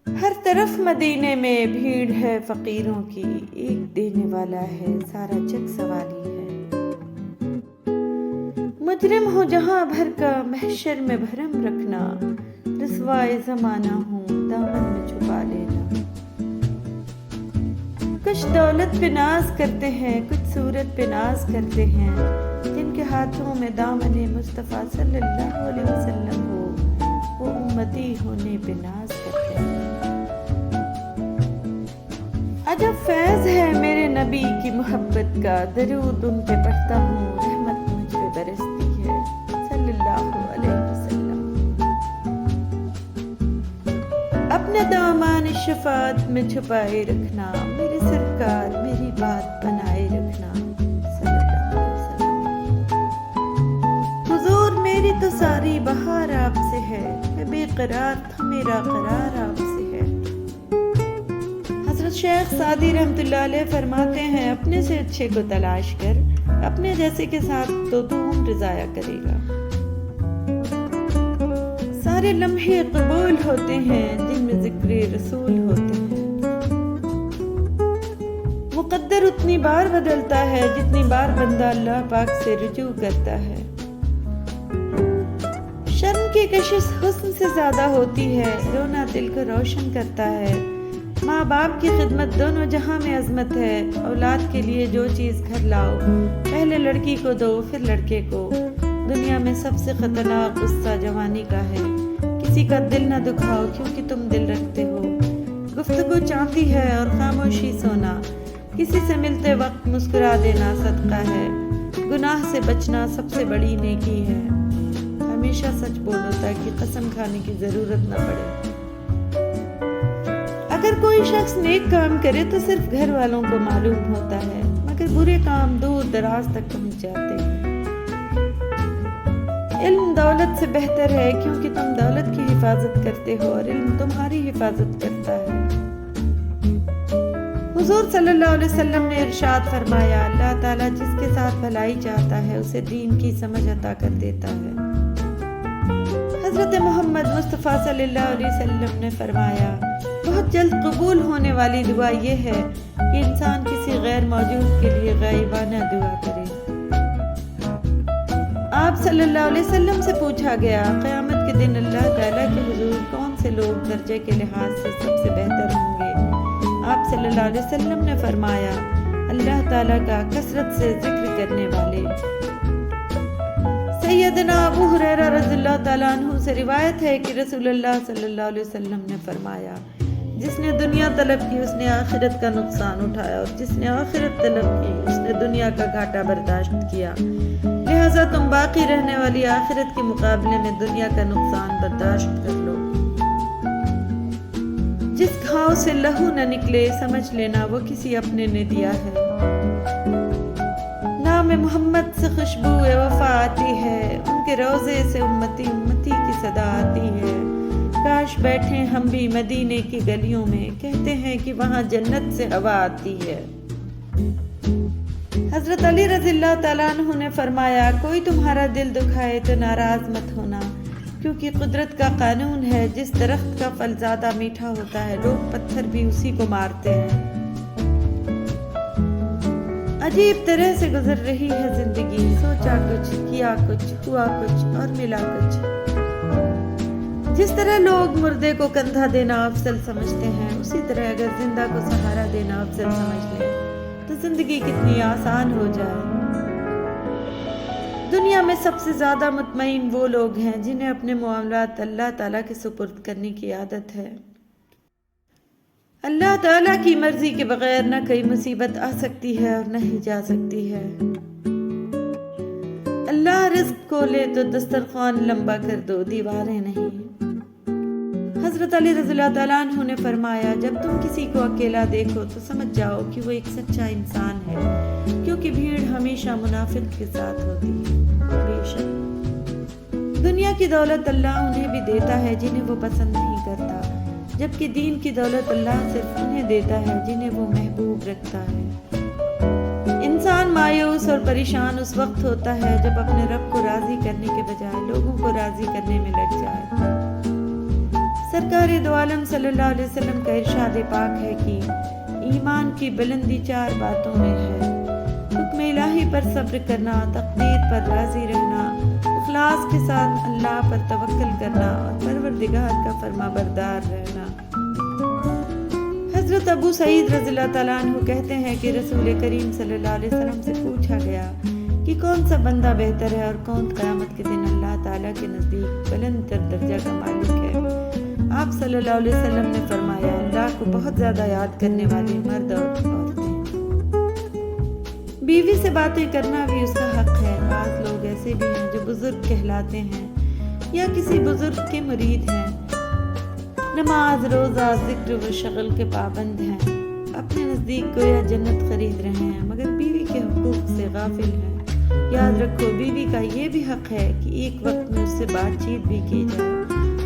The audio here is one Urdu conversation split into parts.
ہر طرف مدینے میں بھیڑ ہے فقیروں کی، ایک دینے والا ہے سارا جگ سوالی ہے۔ مجرم ہو جہاں بھر کا محشر میں بھرم رکھنا، رسوائے زمانہ ہوں دامن میں چھپا لینا۔ کچھ دولت پہ ناز کرتے ہیں، کچھ صورت پہ ناز کرتے ہیں، جن کے ہاتھوں میں دامن مصطفیٰ صلی اللہ علیہ وسلم ہو وہ امتی ہونے پہ ناز کرتے ہیں۔ عجب فیض ہے میرے نبی کی محبت کا، درود ان پہ پڑھتا ہوں رحمت مجھ پہ برستی ہے صلی اللہ علیہ وسلم۔ اپنے دامان شفاعت میں چھپائے رکھنا، میرے سرکار میری بات بنائے رکھنا صلی اللہ علیہ وسلم۔ حضور میری تو ساری بہار آپ سے ہے، میں بے قرار تھا میرا قرار آپ سے ہے۔ حضرت شیخ سعدی رحمۃ اللہ علیہ فرماتے ہیں، اپنے سے اچھے کو تلاش کر، اپنے جیسے کے ساتھ تو عمر ضائع کرے گا۔ سارے لمحے قبول ہوتے ہیں جن میں ذکر رسول ہوتے ہیں۔ مقدر اتنی بار بدلتا ہے جتنی بار بندہ اللہ پاک سے رجوع کرتا ہے۔ شرم کی کشش حسن سے زیادہ ہوتی ہے، رونا دل کو روشن کرتا ہے۔ ماں باپ کی خدمت دونوں جہاں میں عظمت ہے۔ اولاد کے لیے جو چیز گھر لاؤ، پہلے لڑکی کو دو پھر لڑکے کو۔ دنیا میں سب سے خطرناک غصہ جوانی کا ہے، کسی کا دل نہ دکھاؤ کیونکہ تم دل رکھتے ہو۔ گفتگو چاندی ہے اور خاموشی سونا، کسی سے ملتے وقت مسکرا دینا صدقہ ہے۔ گناہ سے بچنا سب سے بڑی نیکی ہے۔ ہمیشہ سچ بولو تاکہ قسم کھانے کی ضرورت نہ پڑے۔ اگر کوئی شخص نیک کام کرے تو صرف گھر والوں کو معلوم ہوتا ہے، مگر برے کام دور دراز تک پہنچ جاتے ہیں۔ علم دولت سے بہتر ہے کیونکہ تم دولت کی حفاظت کرتے ہو اور علم تمہاری حفاظت کرتا ہے۔ حضور صلی اللہ علیہ وسلم نے ارشاد فرمایا، اللہ تعالیٰ جس کے ساتھ بھلائی چاہتا ہے اسے دین کی سمجھ عطا کر دیتا ہے۔ حضرت محمد مصطفیٰ صلی اللہ علیہ وسلم نے فرمایا، بہت جلد قبول ہونے والی دعا یہ ہے کہ انسان کسی غیر موجود کے لیے غائبانہ دعا کرے۔ آپ صلی اللہ علیہ وسلم سے پوچھا گیا، قیامت کے دن اللہ تعالیٰ کے حضور کون سے لوگ درجے کے لحاظ سے سب سے بہتر ہوں گے؟ آپ صلی اللہ علیہ وسلم نے فرمایا، اللہ تعالیٰ کا کثرت سے ذکر کرنے والے۔ سیدنا ابو ہریرہ رضی اللہ تعالیٰ عنہ سے روایت ہے کہ رسول اللہ صلی اللہ علیہ وسلم نے فرمایا، جس نے دنیا طلب کی اس نے آخرت کا نقصان اٹھایا، اور جس نے آخرت طلب کی اس نے دنیا کا گھاٹا برداشت کیا۔ لہٰذا تم باقی رہنے والی آخرت کے مقابلے میں دنیا کا نقصان برداشت کر لو۔ جس گھاؤ سے لہو نہ نکلے سمجھ لینا وہ کسی اپنے نے دیا ہے۔ نام محمد سے خوشبو وفا آتی ہے، ان کے روضے سے امتی امتی کی صدا آتی ہے۔ کاش بیٹھیں ہم بھی مدینے کی گلیوں میں، کہتے ہیں کہ وہاں جنت سے ہوا آتی ہے۔ حضرت علی رضی اللہ تعالیٰ عنہ نے فرمایا، کوئی تمہارا دل دکھائے تو ناراض مت ہونا، کیونکہ قدرت کا قانون ہے، جس درخت کا پھل زیادہ میٹھا ہوتا ہے لوگ پتھر بھی اسی کو مارتے ہیں۔ عجیب طرح سے گزر رہی ہے زندگی، سوچا کچھ، کیا کچھ، ہوا کچھ اور ملا کچھ۔ جس طرح لوگ مردے کو کندھا دینا افضل سمجھتے ہیں، اسی طرح اگر زندہ کو سہارا دینا افضل سمجھ لیں تو زندگی کتنی آسان ہو جائے۔ دنیا میں سب سے زیادہ مطمئن وہ لوگ ہیں جنہیں اپنے معاملات اللہ تعالیٰ کے سپرد کرنے کی عادت ہے۔ اللہ تعالیٰ کی مرضی کے بغیر نہ کوئی مصیبت آ سکتی ہے اور نہ ہی جا سکتی ہے۔ اللہ رزق کو لے تو دسترخوان لمبا کر دو، دیواریں نہیں۔ حضرت علی رضی اللہ تعالیٰ عنہ نے فرمایا، جب تم کسی کو اکیلا دیکھو تو سمجھ جاؤ کہ وہ ایک سچا انسان ہے، کیونکہ بھیڑ ہمیشہ منافق کے ساتھ ہوتی ہے۔ بے شک دنیا کی دولت اللہ انہیں بھی دیتا ہے جنہیں وہ پسند نہیں کرتا، جبکہ دین کی دولت اللہ صرف انہیں دیتا ہے جنہیں وہ محبوب رکھتا ہے۔ انسان مایوس اور پریشان اس وقت ہوتا ہے جب اپنے رب کو راضی کرنے کے بجائے لوگوں کو راضی کرنے میں لگ جائے۔ سرکار دو عالم صلی اللہ علیہ وسلم کا ارشاد پاک ہے کہ ایمان کی بلندی 4 باتوں میں ہے: حکم الہی پر صبر کرنا، تقدیر پر راضی رہنا، اخلاص کے ساتھ اللہ پر توکل کرنا اور پروردگار کا فرما بردار رہنا۔ حضرت ابو سعید رضی اللہ تعالیٰ عنہ کہتے ہیں کہ رسول کریم صلی اللہ علیہ وسلم سے پوچھا گیا کہ کون سا بندہ بہتر ہے اور کون قیامت کے دن اللہ تعالیٰ کے نزدیک بلند تر درجہ کا مالک ہے؟ آپ صلی اللہ علیہ وسلم نے فرمایا، اللہ کو بہت زیادہ یاد کرنے والے مرد اور عورتیں۔ بیوی سے باتیں کرنا بھی اس کا حق ہے۔ بعض لوگ ایسے بھی ہیں جو بزرگ کہلاتے ہیں یا کسی بزرگ کے مرید ہیں، نماز، روزہ، ذکر و شغل کے پابند ہیں، اپنے نزدیک گویا جنت خرید رہے ہیں، مگر بیوی کے حقوق سے غافل ہیں۔ یاد رکھو، بیوی کا یہ بھی حق ہے کہ ایک وقت میں اس سے بات چیت بھی کی جائے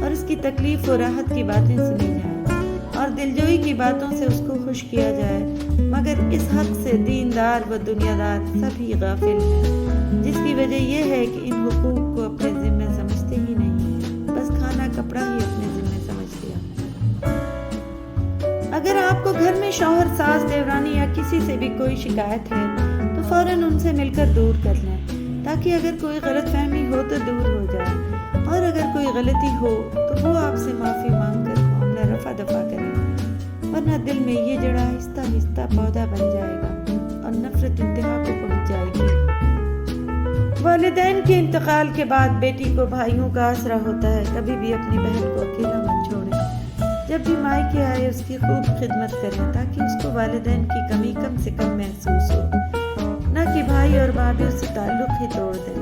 اور اس کی تکلیف و راحت کی باتیں سنی جائیں اور دلجوئی کی باتوں سے اس کو خوش کیا جائے، مگر اس حق سے دیندار و دنیا دار سبھی غافل ہیں، جس کی وجہ یہ ہے کہ ان حقوق کو اپنے ذمہ سمجھتے ہی نہیں، بس کھانا کپڑا ہی اپنے ذمہ سمجھ لیا۔ اگر آپ کو گھر میں شوہر، ساس، دیورانی یا کسی سے بھی کوئی شکایت ہے تو فوراً ان سے مل کر دور کر لیں، تاکہ اگر کوئی غلط فہمی ہو تو دور ہو جائے، اور اگر کوئی غلطی ہو تو وہ آپ سے معافی مانگ کر معاملہ رفع دفع کریں، ورنہ دل میں یہ جڑا آہستہ آہستہ پودا بن جائے گا اور نفرت انتہا کو پہنچ جائے گی۔ والدین کے انتقال کے بعد بیٹی کو بھائیوں کا آسرا ہوتا ہے۔ کبھی بھی اپنی بہن کو اکیلا مت چھوڑیں، جب بھی مائکے آئے اس کی خوب خدمت کریں، تاکہ اس کو والدین کی کمی کم سے کم محسوس ہو، نہ کہ بھائی اور بھابھی اس سے تعلق ہی توڑ دیں۔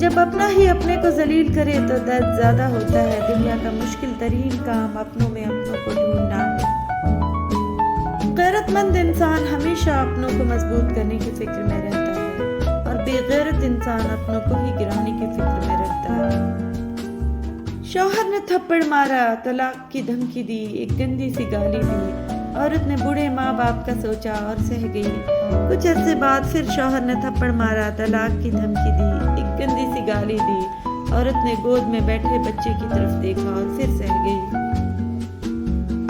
جب اپنا ہی اپنے کو ذلیل کرے تو درد زیادہ ہوتا ہے۔ دنیا کا مشکل ترین کام اپنوں میں اپنوں کو ڈھونڈنا ہے۔ غیرت مند انسان ہمیشہ اپنوں کو مضبوط کرنے کی فکر میں رہتا ہے اور بے غیرت انسان اپنوں کو ہی گرانے کی فکر میں رہتا ہے۔ شوہر نے تھپڑ مارا، طلاق کی دھمکی دی، ایک گندی سی گالی دی، عورت نے بوڑھے ماں باپ کا سوچا اور سہ گئی۔ کچھ عرصے بعد پھر شوہر نے تھپڑ مارا، طلاق کی دھمکی دی، ایک گندی سی گالی دی، عورت نے گود میں بیٹھے بچے کی طرف دیکھا اور پھر سہ گئی۔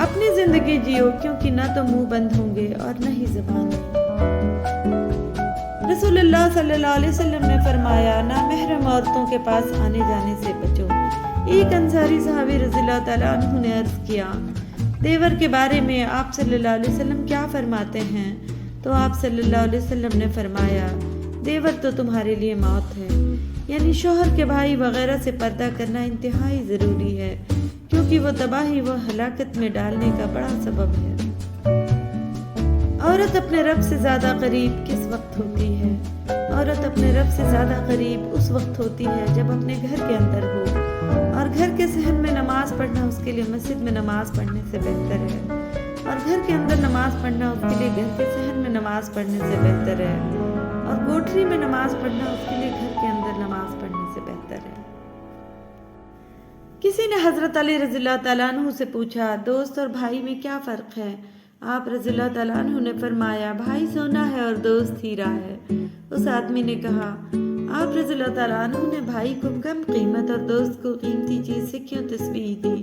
اپنی زندگی جیو، کیونکہ نہ تو منہ بند ہوں گے اور نہ ہی زبان ہے۔ رسول اللہ صلی اللہ علیہ وسلم نے فرمایا، نامحرم عورتوں کے پاس آنے جانے سے بچو۔ ایک انصاری صحابی رضی اللہ تعالیٰ عنہ نے عرض کیا، دیور کے بارے میں آپ صلی اللہ علیہ وسلم کیا فرماتے ہیں؟ تو آپ صلی اللہ علیہ وسلم نے فرمایا، دیور تو تمہارے لیے موت ہے، یعنی شوہر کے بھائی وغیرہ سے پردہ کرنا انتہائی ضروری ہے، کیونکہ وہ تباہی و ہلاکت میں ڈالنے کا بڑا سبب ہے۔ عورت اپنے رب سے زیادہ قریب کس وقت ہوتی ہے؟ عورت اپنے رب سے زیادہ قریب اس وقت ہوتی ہے جب اپنے گھر کے اندر ہو، اور گھر کے صحن میں نماز پڑھنا اس کے لیے مسجد میں نماز پڑھنے سے بہتر ہے، اور گھر کے اندر نماز پڑھنا اس کے لیے گھر کے صحن میں نماز پڑھنے سے بہتر ہے، اور کوٹری میں نماز پڑھنا اس کے لیے گھر کے اندر نماز پڑھنے سے بہتر ہے۔ کسی نے حضرت علی رضی اللہ تعالیٰ عنہ سے پوچھا، دوست اور بھائی میں کیا فرق ہے؟ آپ رضی اللہ تعالیٰ عنہ نے فرمایا، بھائی سونا ہے اور دوست ہیرا ہے۔ اس آدمی نے کہا، آپ رضی اللہ تعالیٰ عنہ نے بھائی کو کم قیمت اور دوست کو قیمتی چیز سے کیوں تشبیہ دی؟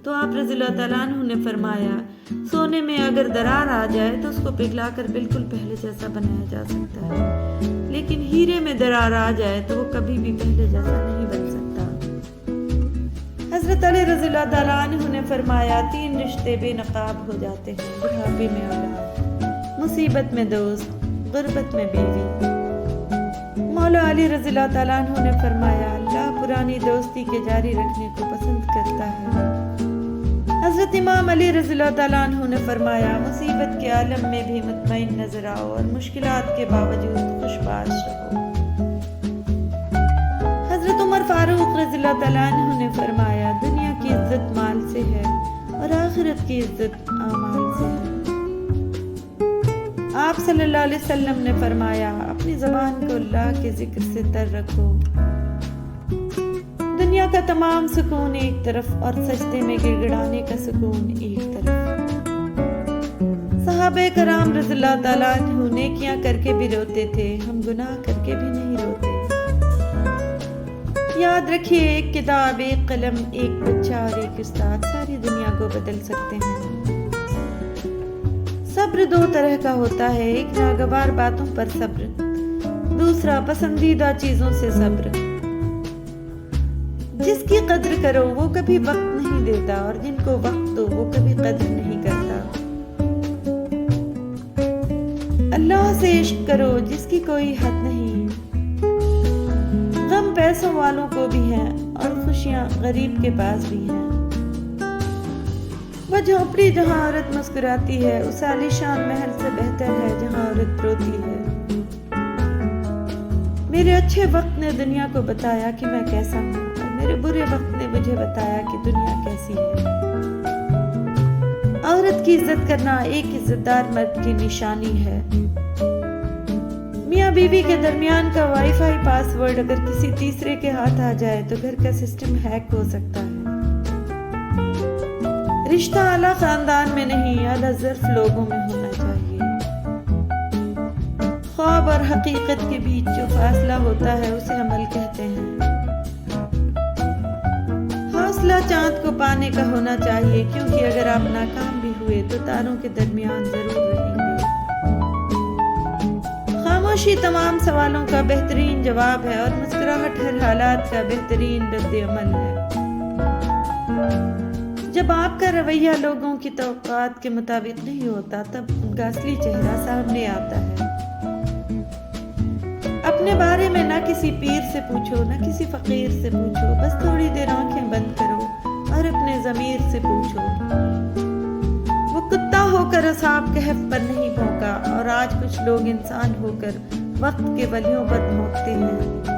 تو آپ رضی اللہ تعالیٰ عنہ نے فرمایا، سونے میں اگر درار آ جائے تو اس کو پگھلا کر بالکل پہلے جیسا بنایا جا سکتا ہے، لیکن ہیرے میں درار آ جائے تو وہ کبھی بھی پہلے جیسا نہیں بن سکتا۔ حضرت علی رضی اللہ تعالیٰ عنہ نے فرمایا، 3 رشتے بے نقاب ہو جاتے ہیں: بڑھاپے میں اولاد، مصیبت میں دوست، غربت میں بیوی۔ مولا علی رضی اللہ تعالیٰ عنہ نے فرمایا، اللہ پرانی دوستی کے جاری رکھنے کو پسند کرتا ہے۔ حضرت امام علی رضی اللہ تعالیٰ عنہ نے فرمایا، مصیبت کے عالم میں بھی مطمئن نظر آؤ اور مشکلات کے باوجود خوش باش رہو۔ حضرت عمر فاروق رضی اللہ تعالیٰ عنہ نے فرمایا، دنیا کی عزت مال سے ہے اور آخرت کی عزت اعمال سے ہے۔ آپ صلی اللہ علیہ وسلم نے فرمایا، اپنی زبان کو اللہ کے ذکر سے تر رکھو۔ دنیا کا تمام سکون ایک طرف اور سجدے میں گڑگڑانے کا سکون ایک طرف۔ صحابہ کرام رضی اللہ تعالیٰ عنہ نیکیاں کر کے بھی روتے تھے، ہم گناہ کر کے بھی نہیں روتے۔ یاد رکھیے، ایک کتاب، ایک قلم، ایک بچہ اور ایک استاد ساری دنیا کو بدل سکتے ہیں۔ صبر دو طرح کا ہوتا ہے، ایک ناگوار باتوں پر صبر، دوسرا پسندیدہ چیزوں سے صبر۔ جس کی قدر کرو وہ کبھی وقت نہیں دیتا، اور جن کو وقت دو وہ کبھی قدر نہیں کرتا۔ اللہ سے عشق کرو جس کی کوئی حد نہیں۔ غم پیسوں والوں کو بھی ہیں اور خوشیاں غریب کے پاس بھی ہیں۔ وہ جھونپڑی جہاں عورت مسکراتی ہے اس عالیشان محل سے بہتر ہے جہاں عورت روتی ہے۔ میرے اچھے وقت نے دنیا کو بتایا کہ میں کیسا ہوں، اور میرے برے وقت نے مجھے بتایا کہ دنیا کیسی ہے۔ عورت کی عزت کرنا ایک عزت دار مرد کی نشانی ہے۔ میاں بیوی کے درمیان کا وائی فائی پاس ورڈ اگر کسی تیسرے کے ہاتھ آ جائے تو گھر کا سسٹم ہیک ہو سکتا ہے۔ رشتہ اعلیٰ خاندان میں نہیں، اعلیٰ ظرف لوگوں میں ہونا چاہیے۔ خواب اور حقیقت کے بیچ جو فاصلہ ہوتا ہے اسے عمل کہتے ہیں۔ حوصلہ چاند کو پانے کا ہونا چاہیے، کیونکہ اگر آپ ناکام بھی ہوئے تو تاروں کے درمیان ضرور رہیں گے۔ خاموشی تمام سوالوں کا بہترین جواب ہے، اور مسکراہٹ ہر حالات کا بہترین رد عمل ہے۔ جب آپ کا رویہ لوگوں کی توقعات کے مطابق نہیں ہوتا تب ان کا اصلی چہرہ سامنے آتا ہے۔ اپنے بارے میں نہ کسی پیر سے پوچھو نہ کسی فقیر سے پوچھو، بس تھوڑی دیر آنکھیں بند کرو اور اپنے ضمیر سے پوچھو۔ وہ کتا ہو کر اصحاب کہف پر نہیں بھونکا، اور آج کچھ لوگ انسان ہو کر وقت کے ولیوں پر بھونکتے ہیں۔